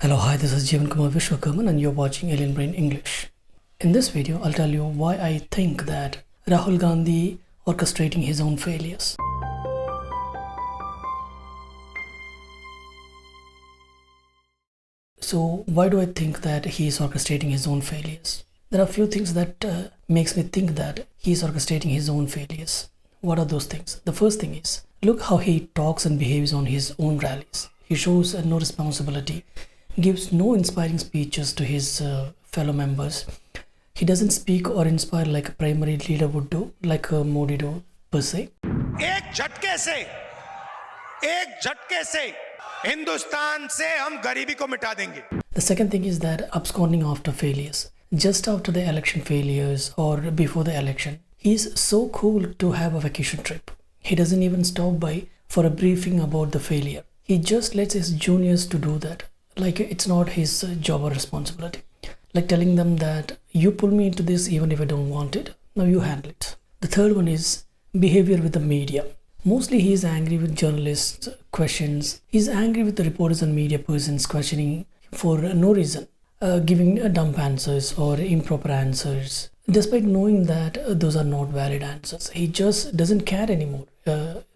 Hello, hi, this is Jeevan Kumar Vishwakarman and you're watching Alien Brain English. In this video, I'll tell you why I think that Rahul Gandhi orchestrating his own failures. So, why do I think that he is orchestrating his own failures? There are a few things that makes me think that he is orchestrating his own failures. What are those things? The first thing is, look how he talks and behaves on his own rallies. He shows no responsibility, gives no inspiring speeches to his fellow members. He doesn't speak or inspire like a primary leader would do, like Modi do per se. एक झटके से हिंदुस्तान से हम गरीबी को मिटा देंगे. The second thing is that absconding after failures. Just after the election failures or before the election, he's so cool to have a vacation trip. He doesn't even stop by for a briefing about the failure. He just lets his juniors to do that. Like it's not his job or responsibility. Like telling them that you pull me into this even if I don't want it. Now you handle it. The third one is behavior with the media. Mostly he is angry with journalists' questions. He's angry with the reporters and media persons questioning for no reason, giving dumb answers or improper answers. Despite knowing that those are not valid answers, he just doesn't care anymore.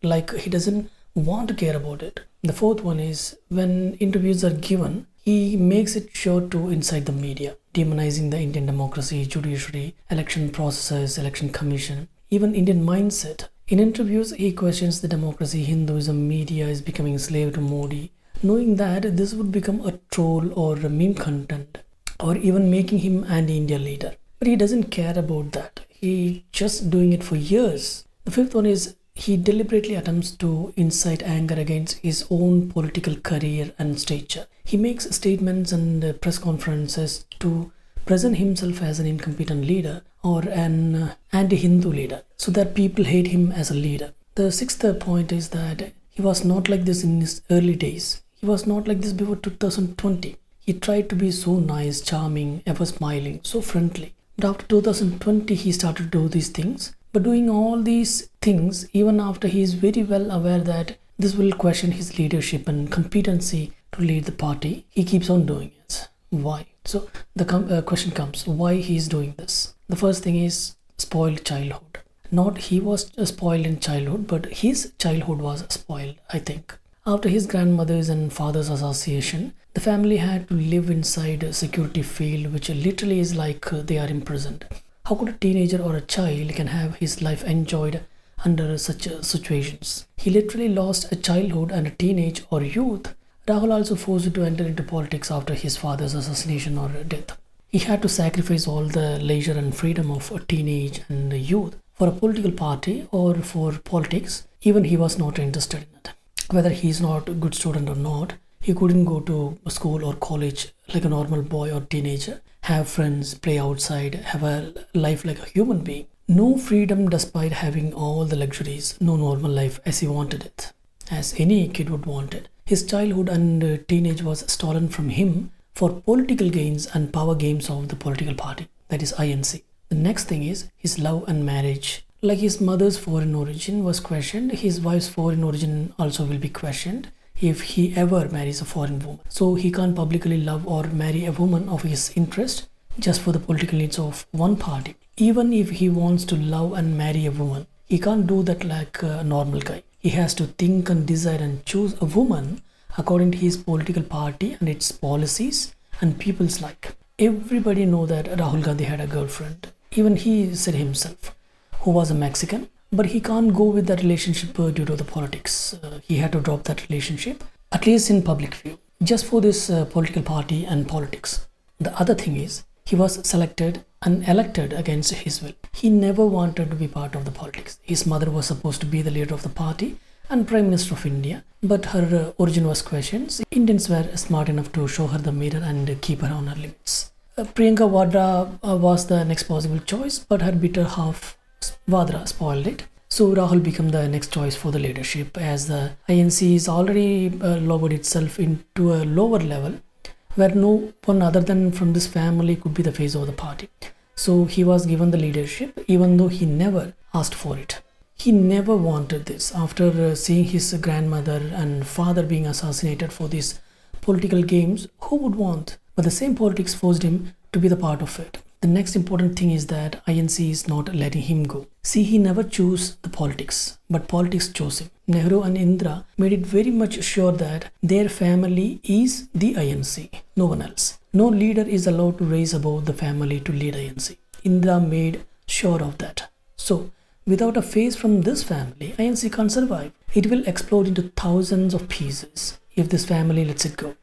Like he doesn't want to care about it. The fourth one is when interviews are given, he makes it sure to incite the media, demonizing the Indian democracy, judiciary, election processes, election commission, even Indian mindset. In interviews, he questions the democracy, Hinduism, media is becoming slave to Modi, knowing that this would become a troll or a meme content, or even making him anti-India leader. But he doesn't care about that. He just doing it for years. The fifth one is he deliberately attempts to incite anger against his own political career and stature. He makes statements and press conferences to present himself as an incompetent leader or an anti-Hindu leader so that people hate him as a leader. The sixth point is that he was not like this in his early days. He was not like this before 2020. He tried to be so nice, charming, ever smiling, so friendly. But after 2020, he started to do these things. But doing all these things, even after he is very well aware that this will question his leadership and competency to lead the party, he keeps on doing it. Why? So the question comes, why he is doing this? The first thing is spoiled childhood. Not he was spoiled in childhood, but his childhood was spoiled, I think. After his grandmother's and father's assassination, the family had to live inside a security field, which literally is like they are imprisoned. How could a teenager or a child can have his life enjoyed under such situations? He literally lost a childhood and a teenage or youth. Rahul also forced to enter into politics after his father's assassination or death. He had to sacrifice all the leisure and freedom of a teenage and a youth for a political party or for politics. Even he was not interested in it. Whether he is not a good student or not, he couldn't go to school or college like a normal boy or teenager, have friends, play outside, have a life like a human being. No freedom despite having all the luxuries, no normal life as he wanted it, as any kid would want it. His childhood and teenage was stolen from him for political gains and power games of the political party, that is INC. The next thing is his love and marriage. Like his mother's foreign origin was questioned, his wife's foreign origin also will be questioned if he ever marries a foreign woman. So he can't publicly love or marry a woman of his interest just for the political needs of one party. Even if he wants to love and marry a woman, he can't do that like a normal guy. He has to think and decide and choose a woman according to his political party and its policies and people's like. Everybody know that Rahul Gandhi had a girlfriend. Even he said himself, who was a Mexican. But he can't go with that relationship due to the politics. He had to drop that relationship, at least in public view, just for this political party and politics. The other thing is, he was selected and elected against his will. He never wanted to be part of the politics. His mother was supposed to be the leader of the party and Prime Minister of India, but her origin was questioned. Indians were smart enough to show her the mirror and keep her on her limits. Priyanka Vadra was the next possible choice, but her bitter half Vadra spoiled it. So Rahul became the next choice for the leadership, as the INC is already lowered itself into a lower level where no one other than from this family could be the face of the party. So he was given the leadership even though he never asked for it. He never wanted this. After seeing his grandmother and father being assassinated for this political games, who would want? But the same politics forced him to be the part of it. The next important thing is that INC is not letting him go. See, he never chose the politics, but politics chose him. Nehru and Indira made it very much sure that their family is the INC, no one else. No leader is allowed to rise above the family to lead INC. Indira made sure of that. So, without a face from this family, INC can't survive. It will explode into thousands of pieces if this family lets it go.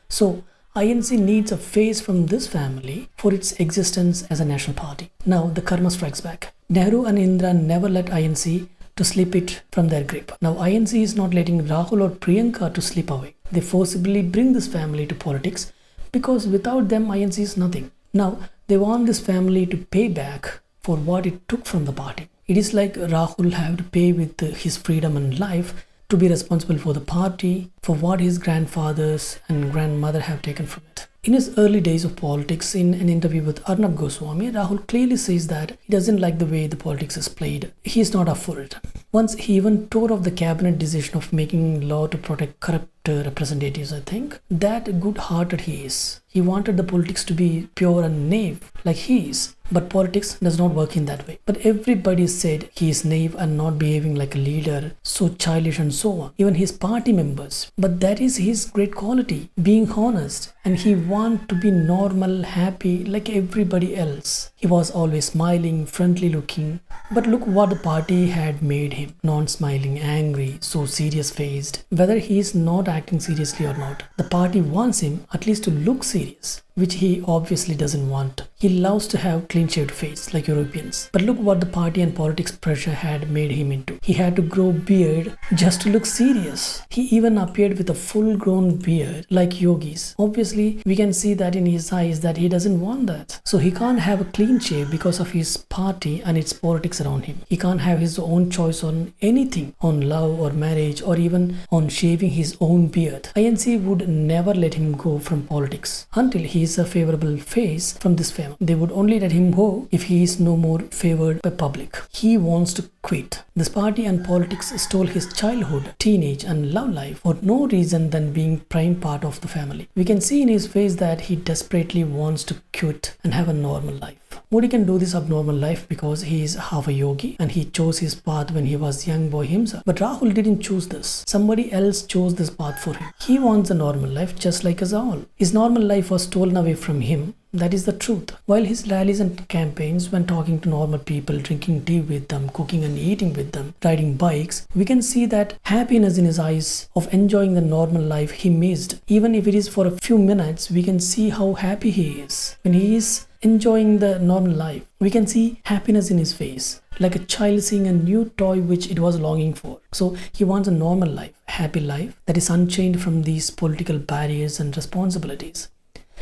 So, INC needs a face from this family for its existence as a national party. Now, the karma strikes back. Nehru and Indira never let INC to slip it from their grip. Now, INC is not letting Rahul or Priyanka to slip away. They forcibly bring this family to politics because without them, INC is nothing. Now, they want this family to pay back for what it took from the party. It is like Rahul have to pay with his freedom and life to be responsible for the party, for what his grandfathers and grandmother have taken from it. In his early days of politics, in an interview with Arnab Goswami, Rahul clearly says that he doesn't like the way the politics is played. He is not up for it. Once he even tore off the cabinet decision of making law to protect corrupt representatives, I think. That good-hearted he is. He wanted the politics to be pure and naive, like he is. But politics does not work in that way. But everybody said he is naive and not behaving like a leader, so childish and so on. Even his party members. But that is his great quality, being honest. And he want to be normal, happy, like everybody else. He was always smiling, friendly looking. But look what the party had made him. Non-smiling, angry, so serious-faced. Whether he is not acting seriously or not, the party wants him at least to look serious, which he obviously doesn't want. He loves to have clean-shaved face like Europeans. But look what the party and politics pressure had made him into. He had to grow beard just to look serious. He even appeared with a full-grown beard like yogis. Obviously, we can see that in his eyes that he doesn't want that. So he can't have a clean shave because of his party and its politics around him. He can't have his own choice on anything, on love or marriage or even on shaving his own beard. INC would never let him go from politics until he is a favorable face from this family. They would only let him go if he is no more favored by public. He wants to quit. This party and politics stole his childhood, teenage and love life for no reason than being prime part of the family. We can see in his face that he desperately wants to quit and have a normal life. Modi can do this abnormal life because he is half a yogi and he chose his path when he was young boy himself. But Rahul didn't choose this. Somebody else chose this path for him. He wants a normal life just like us all. His normal life was stolen away from him. That is the truth. While his rallies and campaigns, when talking to normal people, drinking tea with them, cooking and eating with them, riding bikes, we can see that happiness in his eyes of enjoying the normal life he missed. Even if it is for a few minutes, we can see how happy he is. When he is enjoying the normal life, we can see happiness in his face, like a child seeing a new toy which it was longing for. So he wants a normal life, happy life that is unchained from these political barriers and responsibilities.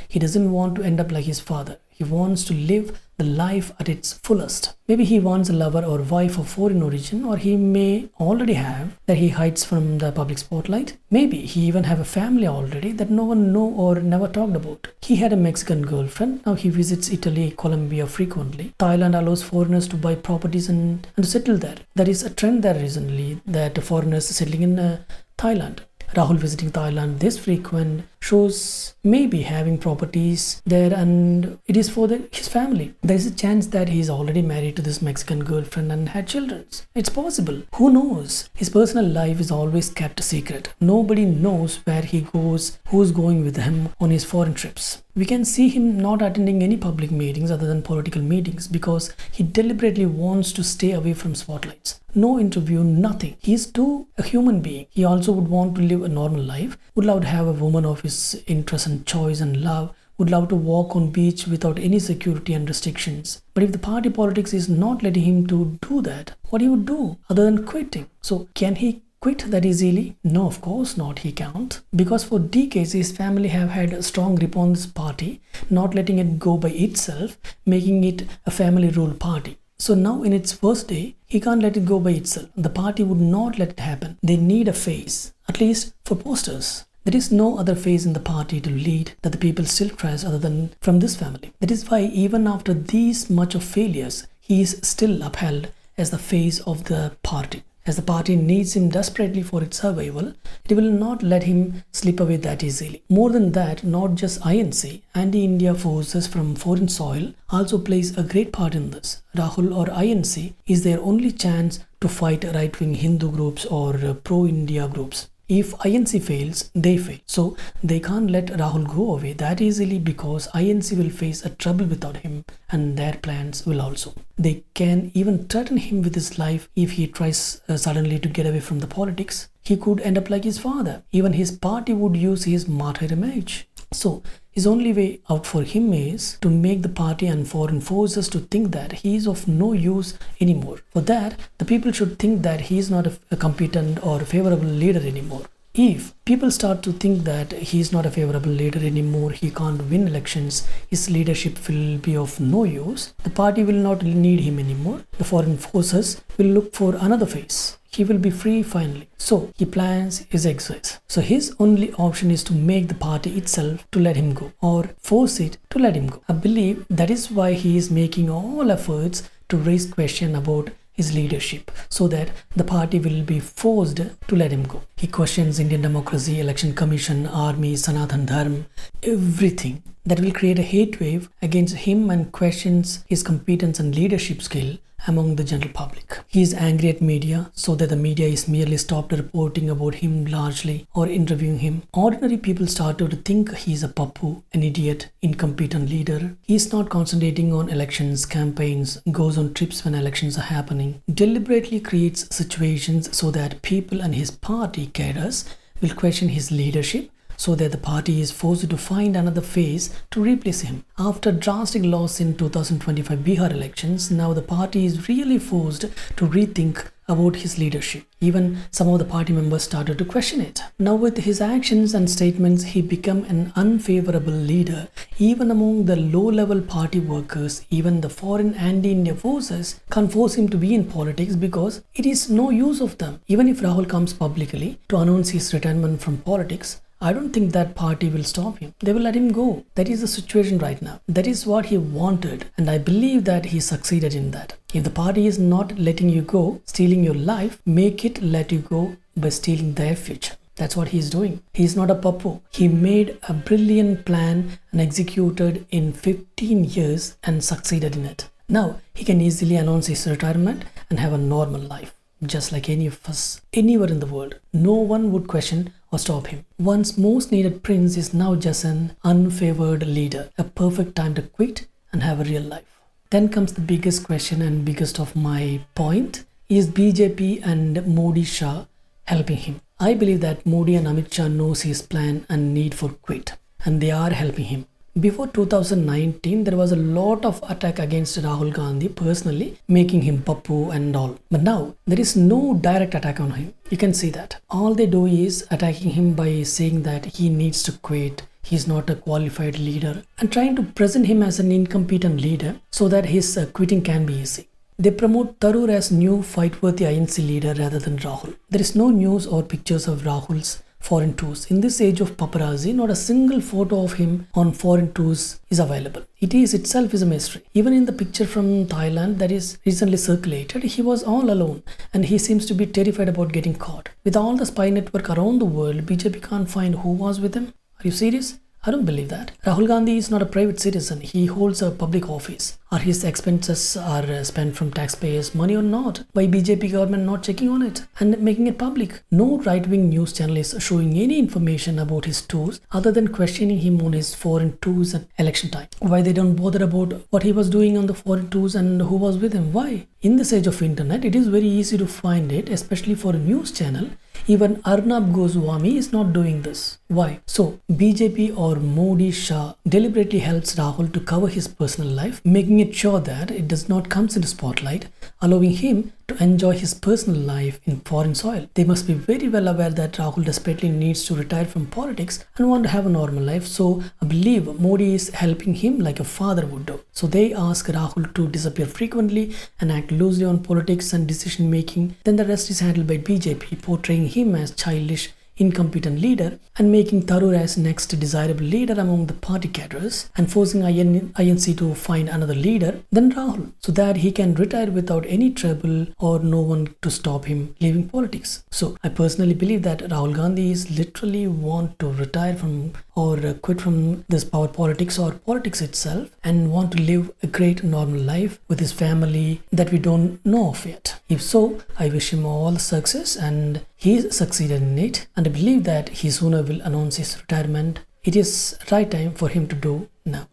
He doesn't want to end up like his father. He wants to live the life at its fullest. Maybe he wants a lover or wife of foreign origin, or he may already have that he hides from the public spotlight. Maybe he even have a family already that no one know or never talked about. He had a Mexican girlfriend. Now he visits Italy, Colombia frequently. Thailand allows foreigners to buy properties and to settle there. There is a trend there recently that foreigners are settling in Thailand. Rahul visiting Thailand this frequent shows maybe having properties there, and it is for his family. There is a chance that he is already married to this Mexican girlfriend and had children. It's possible. Who knows? His personal life is always kept secret. Nobody knows where he goes, who's going with him on his foreign trips. We can see him not attending any public meetings other than political meetings because he deliberately wants to stay away from spotlights. No interview, nothing. He is too a human being. He also would want to live a normal life, would love to have a woman of his interest and choice and love, would love to walk on beach without any security and restrictions. But if the party politics is not letting him to do that, what he would do other than quitting? So can he quit that easily? No, of course not, he can't. Because for decades his family have had a strong grip on this party, not letting it go by itself, making it a family rule party. So now in its first day, he can't let it go by itself. The party would not let it happen. They need a face, at least for posters. There is no other face in the party to lead that the people still trust other than from this family. That is why even after these much of failures, he is still upheld as the face of the party. As the party needs him desperately for its survival, it will not let him slip away that easily. More than that, not just INC, anti-India forces from foreign soil also plays a great part in this. Rahul or INC is their only chance to fight right-wing Hindu groups or pro-India groups. If INC fails, they fail. So they can't let Rahul go away that easily because INC will face a trouble without him and their plans will also. They can even threaten him with his life if he tries suddenly to get away from the politics. He could end up like his father. Even his party would use his martyr image. So his only way out for him is to make the party and foreign forces to think that he is of no use anymore. For that, the people should think that he is not a competent or favorable leader anymore. If people start to think that he is not a favorable leader anymore, he can't win elections, his leadership will be of no use, the party will not need him anymore, the foreign forces will look for another face. He will be free finally. So he plans his exit. So his only option is to make the party itself to let him go or force it to let him go. I believe that is why he is making all efforts to raise question about his leadership so that the party will be forced to let him go. He questions Indian democracy, election commission, army, Sanatan Dharma, everything that will create a hate wave against him and questions his competence and leadership skill among the general public. He is angry at media so that the media is merely stopped reporting about him largely or interviewing him. Ordinary people started to think he is a pappu, an idiot, incompetent leader. He is not concentrating on elections, campaigns, goes on trips when elections are happening, deliberately creates situations so that people and his party cadres will question his leadership so that the party is forced to find another face to replace him. After drastic loss in 2025 Bihar elections, now the party is really forced to rethink about his leadership. Even some of the party members started to question it. Now with his actions and statements, he became an unfavorable leader. Even among the low-level party workers, even the foreign anti-India forces can't force him to be in politics because it is no use of them. Even if Rahul comes publicly to announce his retirement from politics, I don't think that party will stop him. They will let him go. That is the situation right now. That is what he wanted, and I believe that he succeeded in that. If the party is not letting you go, stealing your life, make it let you go by stealing their future. That's what he is doing. He is not a pappu. He made a brilliant plan and executed in 15 years and succeeded in it. Now, he can easily announce his retirement and have a normal life, just like any of us, anywhere in the world. No one would question or stop him. One's most needed prince is now just an unfavored leader, a perfect time to quit and have a real life. Then comes the biggest question and biggest of my point. Is BJP and Modi Shah helping him? I believe that Modi and Amit Shah knows his plan and need for quit, and they are helping him. Before 2019, there was a lot of attack against Rahul Gandhi personally, making him pappu and all. But now, there is no direct attack on him. You can see that. All they do is attacking him by saying that he needs to quit, he's not a qualified leader, and trying to present him as an incompetent leader so that his quitting can be easy. They promote Tharoor as new fight-worthy INC leader rather than Rahul. There is no news or pictures of Rahul's foreign tours. In this age of paparazzi, not a single photo of him on foreign tours is available. It is itself is a mystery. Even in the picture from Thailand that is recently circulated, he was all alone and he seems to be terrified about getting caught. With all the spy network around the world, BJP can't find who was with him. Are you serious? I don't believe that. Rahul Gandhi is not a private citizen. He holds a public office. Are his expenses are spent from taxpayers' money or not? Why BJP government not checking on it and making it public? No right-wing news channel is showing any information about his tours other than questioning him on his foreign tours at election time. Why they don't bother about what he was doing on the foreign tours and who was with him? Why? In this age of internet, it is very easy to find it, especially for a news channel. Even Arnab Goswami is not doing this. Why? So, BJP or Modi Shah deliberately helps Rahul to cover his personal life, making it sure that it does not come into spotlight, allowing him to enjoy his personal life in foreign soil. They must be very well aware that Rahul desperately needs to retire from politics and want to have a normal life. So, I believe Modi is helping him like a father would do. So, they ask Rahul to disappear frequently and act loosely on politics and decision making. Then the rest is handled by BJP, portraying him as childish, incompetent leader and making Tharoor as next desirable leader among the party cadres and forcing INC to find another leader than Rahul so that he can retire without any trouble or no one to stop him leaving politics. So I personally believe that Rahul Gandhi is literally want to retire from or quit from this power politics or politics itself and want to live a great normal life with his family that we don't know of yet. If so, I wish him all success and he succeeded in it, and I believe that he sooner will announce his retirement. It is right time for him to do now.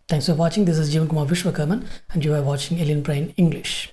Thanks for watching. This is Jeevan Kumar Vishwakarman and you are watching Alien Brain English.